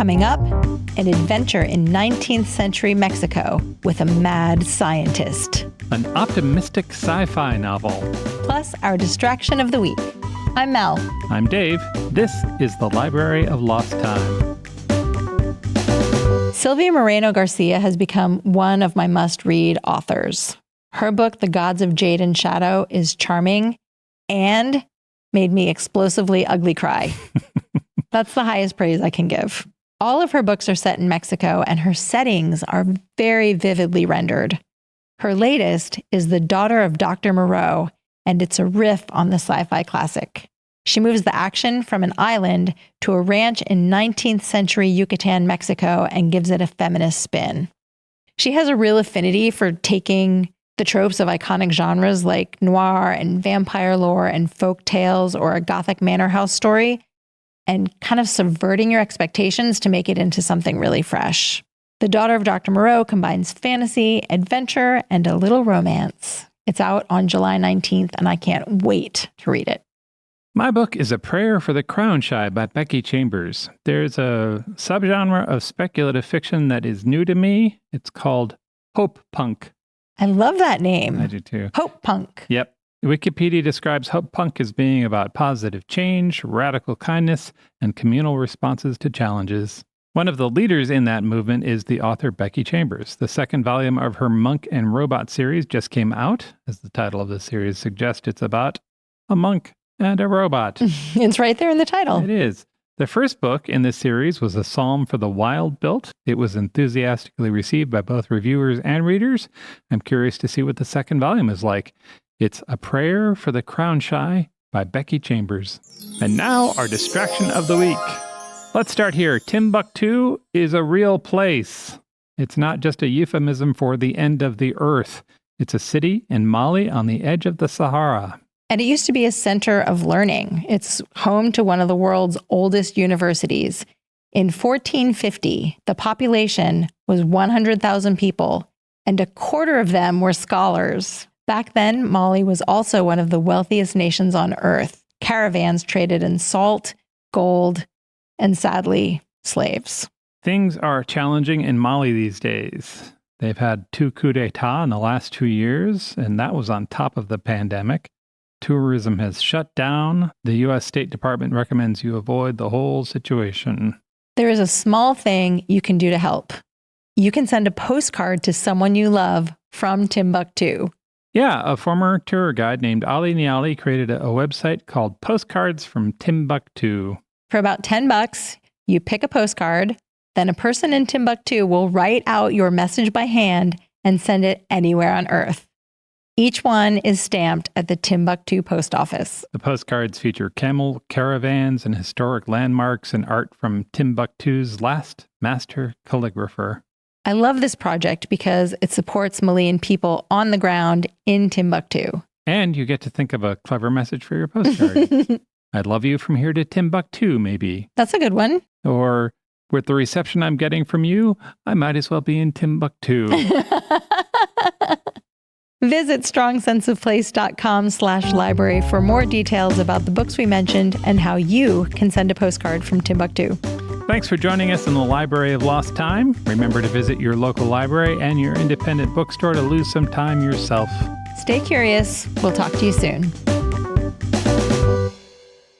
Coming up, an adventure in 19th century Mexico with a mad scientist. An optimistic sci-fi novel. Plus, our distraction of the week. I'm Mel. I'm Dave. This is the Library of Lost Time. Silvia Moreno-Garcia has become one of my must-read authors. Her book, The Gods of Jade and Shadow, is charming and made me explosively ugly cry. That's the highest praise I can give. All of her books are set in Mexico, and her settings are very vividly rendered. Her latest is The Daughter of Dr Moreau, and it's a riff on the sci-fi classic. She moves the action from an island to a ranch in 19th century Yucatan, Mexico, and gives it a feminist spin. She has a real affinity for taking the tropes of iconic genres like noir and vampire lore and folk tales or a Gothic manor house story and kind of subverting your expectations to make it into something really fresh. The Daughter of Dr Moreau combines fantasy, adventure, and a little romance. It's out on July 19th, and I can't wait to read it. My book is A Prayer for the Crown Shy by Becky Chambers. There's a subgenre of speculative fiction that is new to me. It's called hope punk. I love that name. I do too. Hope punk. Yep. Wikipedia describes hope punk as being about positive change, radical kindness, and communal responses to challenges. One of the leaders in that movement is the author Becky Chambers. The second volume of her Monk and Robot series just came out. As the title of the series suggests, it's about a monk and a robot. It's right there in the title. It is. The first book in this series was a psalm for the wild built. It was enthusiastically received by both reviewers and readers. I'm curious to see what the second volume is like. It's A Prayer for the Crown Shy by Becky Chambers. And now our distraction of the week. Let's start here. Timbuktu is a real place. It's not just a euphemism for the end of the earth. It's a city in Mali on the edge of the Sahara. And it used to be a center of learning. It's home to one of the world's oldest universities. In 1450, the population was 100,000 people, and a quarter of them were scholars. Back then, Mali was also one of the wealthiest nations on earth. Caravans traded in salt, gold, and sadly, slaves. Things are challenging in Mali these days. They've had 2 coups d'etat in the last 2 years, and that was on top of the pandemic. Tourism has shut down. The U.S. State Department recommends you avoid the whole situation. There is a small thing you can do to help. You can send a postcard to someone you love from Timbuktu. Yeah, a former tour guide named Ali Niali created a website called Postcards from Timbuktu. For about $10, you pick a postcard, then a person in Timbuktu will write out your message by hand and send it anywhere on earth. Each one is stamped at the Timbuktu post office. The postcards feature camel caravans and historic landmarks and art from Timbuktu's last master calligrapher. I love this project because it supports Malian people on the ground in Timbuktu. And you get to think of a clever message for your postcard. I love you from here to Timbuktu, maybe. That's a good one. Or, with the reception I'm getting from you, I might as well be in Timbuktu. Visit strongsenseofplace.com/library for more details about the books we mentioned and how you can send a postcard from Timbuktu. Thanks for joining us in the Library of Lost Time. Remember to visit your local library and your independent bookstore to lose some time yourself. Stay curious. We'll talk to you soon.